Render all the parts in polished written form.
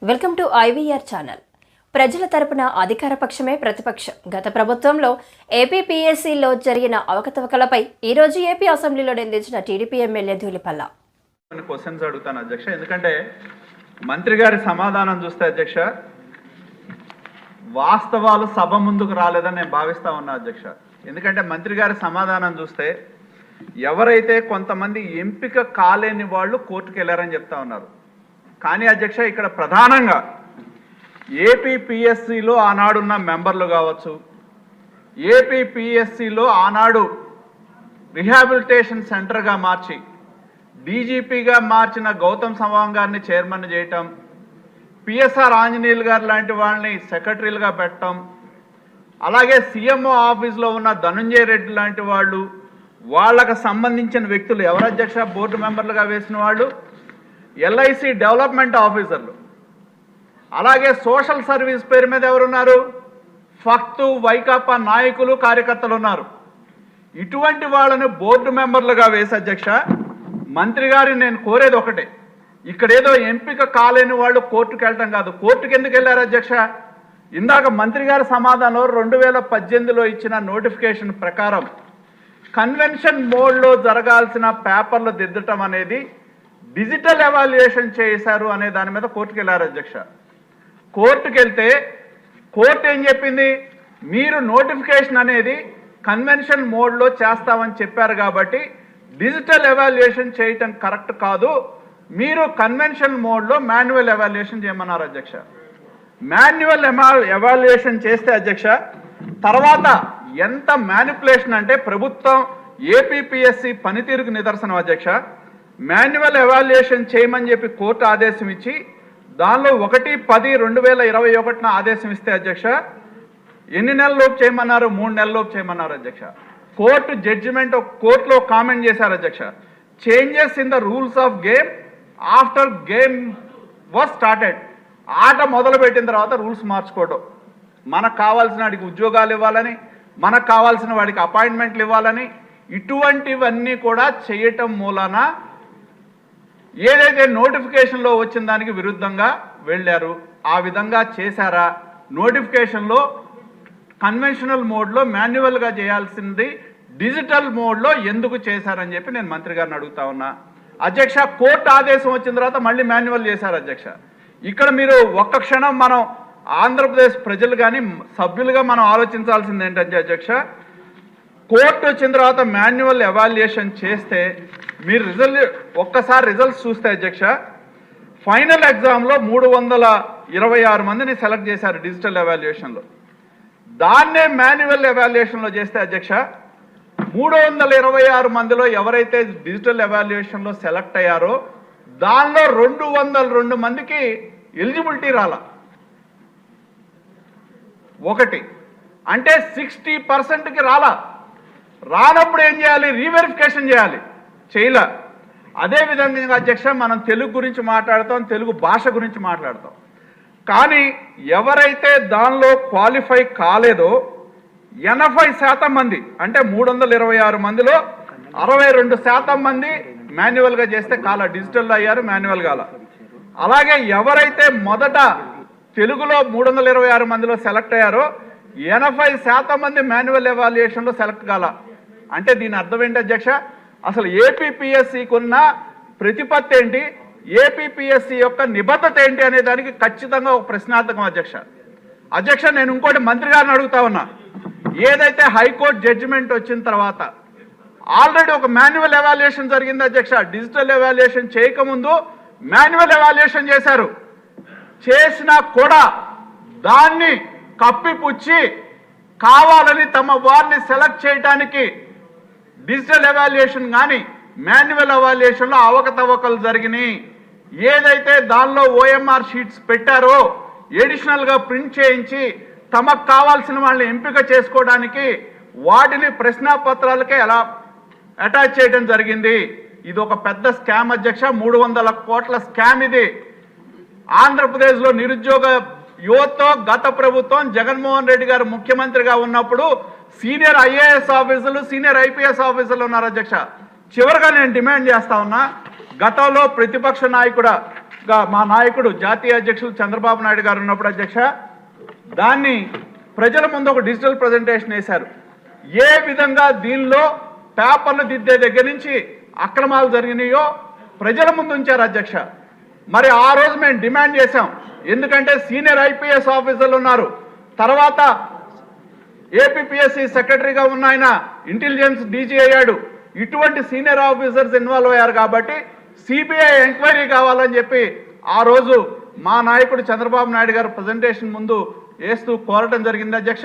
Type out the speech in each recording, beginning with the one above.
Welcome to IVR channel. ప్రజల తరపున అధికార పక్షమే ప్రతిపక్షం. గత ప్రభుత్వంలో ఏపీపీఎస్సీలో జరిగిన అవకతవకలపై ఈ రోజు ఏపీ అసెంబ్లీలో నిందించిన టీడీపీ ఎమ్మెల్యే ధూళిపల్ల. కొన్ని క్వశ్చన్స్ అడుగుతాను అధ్యక్ష, ఎందుకంటే మంత్రి గారి సమాధానం చూస్తే అధ్యక్ష వాస్తవాలు సభ ముందుకు రాలేదని నేను భావిస్తా ఉన్నా అధ్యక్ష. ఎందుకంటే మంత్రి గారి సమాధానం చూస్తే ఎవరైతే కొంతమంది ఎంపిక కాలేని వాళ్ళు కోర్టుకు వెళ్ళారని చెప్తా ఉన్నారు. కానీ అధ్యక్ష ఇక్కడ ప్రధానంగా ఏపీపీఎస్సీలో ఆనాడున్న మెంబర్లు కావచ్చు, ఏపీపీఎస్సీలో ఆనాడు రిహాబిలిటేషన్ సెంటర్గా మార్చి డీజీపీగా మార్చిన గౌతమ్ సవాంగ్ గారిని చైర్మన్ చేయటం, పిఎస్ఆర్ ఆంజనేయులు గారు లాంటి వాళ్ళని సెక్రటరీలుగా పెట్టడం, అలాగే సీఎంఓ ఆఫీస్లో ఉన్న ధనుంజయ రెడ్డి లాంటి వాళ్ళు, వాళ్ళకు సంబంధించిన వ్యక్తులు ఎవరు అధ్యక్ష బోర్డు మెంబర్లుగా వేసిన వాళ్ళు ఎల్ఐసి డెవలప్మెంట్ ఆఫీసర్లు, అలాగే సోషల్ సర్వీస్ పేరు మీద ఎవరున్నారు ఫక్తు వైకాపా నాయకులు కార్యకర్తలు ఉన్నారు. ఇటువంటి వాళ్ళని బోర్డు మెంబర్లుగా వేసి అధ్యక్ష మంత్రి గారిని నేను కోరేది ఒకటే, ఇక్కడేదో ఎంపిక కాలేని వాళ్ళు కోర్టుకు వెళ్ళటం కాదు. కోర్టుకు ఎందుకు వెళ్ళారు అధ్యక్ష? ఇందాక మంత్రి గారి సమాధానంలో 2018లో ఇచ్చిన నోటిఫికేషన్ ప్రకారం కన్వెన్షన్ మోడ్లో జరగాల్సిన పేపర్లు దిద్దటం అనేది డిజిటల్ ఎవాల్యుయేషన్ చేశారు అనే దాని మీద కోర్టుకు వెళ్ళారు అధ్యక్ష. కోర్టుకు వెళ్తే కోర్టు ఏం చెప్పింది, మీరు నోటిఫికేషన్ అనేది కన్వెన్షన్ మోడ్లో చేస్తామని చెప్పారు కాబట్టి డిజిటల్ ఎవాల్యుయేషన్ చేయటం కరెక్ట్ కాదు, మీరు కన్వెన్షన్ మోడ్లో మాన్యువల్ ఎవాల్యుయేషన్ చేయమన్నారు అధ్యక్ష. మాన్యువల్ ఎవాల్యుయేషన్ చేస్తే అధ్యక్ష తర్వాత ఎంత మ్యానిపులేషన్ అంటే ప్రభుత్వం ఏపీపీఎస్సీ పనితీరుకు నిదర్శనం అధ్యక్ష. మాన్యువల్ ఎవాల్యుయేషన్ చేయమని చెప్పి కోర్టు ఆదేశం ఇచ్చి దానిలో 1/10/2021 ఆదేశం ఇస్తే అధ్యక్ష ఎన్ని నెలల్లోపు చేయమన్నారు? 3 నెలల్లోపు చేయమన్నారు అధ్యక్ష. కోర్టు జడ్జిమెంట్ కోర్టులో కామెంట్ చేశారు అధ్యక్ష, changes in the rules of game after game was started. ఆట మొదలు పెట్టిన తర్వాత రూల్స్ మార్చుకోవడం, మనకు కావాల్సిన వాడికి ఉద్యోగాలు ఇవ్వాలని, మనకు కావాల్సిన వాడికి అపాయింట్మెంట్లు ఇవ్వాలని, ఇటువంటివన్నీ కూడా చేయటం మూలాన ఏదైతే నోటిఫికేషన్లో వచ్చిన దానికి విరుద్ధంగా వెళ్ళారు. ఆ విధంగా చేశారా? నోటిఫికేషన్లో కన్వెన్షనల్ మోడ్లో మాన్యువల్గా చేయాల్సింది డిజిటల్ మోడ్లో ఎందుకు చేశారని చెప్పి నేను మంత్రి గారిని అడుగుతా ఉన్నా అధ్యక్ష. కోర్టు ఆదేశం వచ్చిన తర్వాత మళ్ళీ మాన్యువల్ చేశారు అధ్యక్ష. ఇక్కడ మీరు ఒక్క క్షణం మనం ఆంధ్రప్రదేశ్ ప్రజలు కానీ సభ్యులుగా మనం ఆలోచించాల్సింది ఏంటంటే అధ్యక్ష, కోర్టు వచ్చిన తర్వాత మాన్యువల్ ఎవాల్యుయేషన్ చేస్తే మీరు ఒక్కసారి రిజల్ట్స్ చూస్తే అధ్యక్ష ఫైనల్ ఎగ్జామ్లో 326 మందిని సెలెక్ట్ చేశారు డిజిటల్ ఎవాల్యుయేషన్లో. దాన్నే మాన్యువల్ ఎవాల్యుయేషన్లో చేస్తే అధ్యక్ష 326 మందిలో ఎవరైతే డిజిటల్ ఎవాల్యుయేషన్లో సెలెక్ట్ అయ్యారో దానిలో 202 మందికి ఎలిజిబిలిటీ రాలా. ఒకటి అంటే 60%కి రానప్పుడు ఏం చేయాలి? రీవెరిఫికేషన్ చేయాలి, చేయలే. అదేవిధంగా అధ్యక్ష మనం తెలుగు గురించి మాట్లాడతాం, తెలుగు భాష గురించి మాట్లాడతాం, కానీ ఎవరైతే దానిలో క్వాలిఫై కాలేదో 80% మంది అంటే 326 మందిలో 62% మంది మాన్యువల్గా చేస్తే డిజిటల్లో అయ్యారు, మాన్యువల్ కాల. అలాగే ఎవరైతే మొదట తెలుగులో 326 మందిలో సెలెక్ట్ అయ్యారో 80% మంది మాన్యువల్ ఎవాల్యుయేషన్లో సెలెక్ట్ కాల. అంటే దీని అర్థం ఏంటి అధ్యక్ష? అసలు ఏపీపీఎస్సీకి ఉన్న ప్రతిపత్తి ఏంటి, ఏపీపీఎస్సీ యొక్క నిబద్ధత ఏంటి అనే దానికి ఖచ్చితంగా ఒక ప్రశ్నార్థకం అధ్యక్ష. నేను ఇంకోటి మంత్రి గారిని అడుగుతా ఉన్నా, ఏదైతే హైకోర్టు జడ్జిమెంట్ వచ్చిన తర్వాత ఆల్రెడీ ఒక మాన్యువల్ ఎవాల్యుయేషన్ జరిగింది అధ్యక్ష. డిజిటల్ ఎవాల్యుయేషన్ చేయకముందు మాన్యువల్ ఎవాల్యుయేషన్ చేశారు, చేసినా కూడా దాన్ని కప్పిపుచ్చి కావాలని తమ వారిని సెలెక్ట్ చేయడానికి డిజిటల్ ఎవాల్యుయేషన్ కానీ మాన్యువల్ ఎవాల్యుయేషన్లో అవకతవకలు జరిగినాయి. ఏదైతే దానిలో OMR షీట్స్ పెట్టారో ఎడిషనల్గా ప్రింట్ చేయించి తమకు కావాల్సిన వాళ్ళని ఎంపిక చేసుకోవడానికి వాటిని ప్రశ్నాపత్రాలకే ఎలా అటాచ్ చేయడం జరిగింది. ఇది ఒక పెద్ద స్కామ్ అధ్యక్ష, 300 కోట్ల స్కామ్ ఇది. ఆంధ్రప్రదేశ్లో నిరుద్యోగ యువతతో గత ప్రభుత్వం జగన్మోహన్ రెడ్డి గారు ముఖ్యమంత్రిగా ఉన్నప్పుడు సీనియర్ IAS ఆఫీసర్లు, సీనియర్ IPS ఆఫీసర్లు ఉన్నారు అధ్యక్ష. చివరిగా నేను డిమాండ్ చేస్తా ఉన్నా, గతంలో ప్రతిపక్ష నాయకుడు మా నాయకుడు జాతీయ అధ్యక్షులు చంద్రబాబు నాయుడు గారు ఉన్నప్పుడు అధ్యక్ష దాన్ని ప్రజల ముందు ఒక డిజిటల్ ప్రజెంటేషన్ వేశారు. ఏ విధంగా దీనిలో పేపర్లు దిద్దే దగ్గర నుంచి అక్రమాలు జరిగినాయో ప్రజల ముందు ఉంచారు అధ్యక్ష. మరి ఆ రోజు మేము డిమాండ్ చేశాం, ఎందుకంటే సీనియర్ ఐపీఎస్ ఆఫీసర్లు ఉన్నారు, తర్వాత ఏపీపీఎస్సీ సెక్రటరీగా ఉన్న ఆయన ఇంటెలిజెన్స్ డీజీ అయ్యాడు, ఇటువంటి సీనియర్ ఆఫీసర్స్ ఇన్వాల్వ్ అయ్యారు కాబట్టి సిబిఐ ఎంక్వైరీ కావాలని చెప్పి ఆ రోజు మా నాయకుడు చంద్రబాబు నాయుడు గారు ప్రజెంటేషన్ ముందు వేస్తూ కోరటం జరిగింది అధ్యక్ష.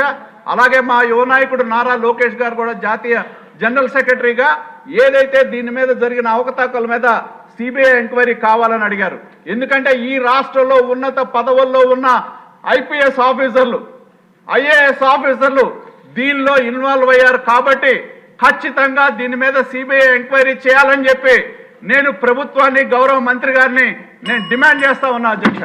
అలాగే మా యువ నాయకుడు నారా లోకేష్ గారు కూడా జాతీయ జనరల్ సెక్రటరీగా ఏదైతే దీని మీద జరిగిన అవకతవకల మీద సిబిఐ ఎంక్వైరీ కావాలని అడిగారు. ఎందుకంటే ఈ రాష్ట్రంలో ఉన్నత పదవుల్లో ఉన్న ఐపీఎస్ ఆఫీసర్లు, ఐఏఎస్ ఆఫీసర్లు దీనిలో ఇన్వాల్వ్ అయ్యారు కాబట్టి ఖచ్చితంగా దీని మీద సిబిఐ ఎంక్వైరీ చేయాలని చెప్పి నేను ప్రభుత్వాన్ని, గౌరవ మంత్రి గారిని నేను డిమాండ్ చేస్తా ఉన్నా అధ్యక్ష.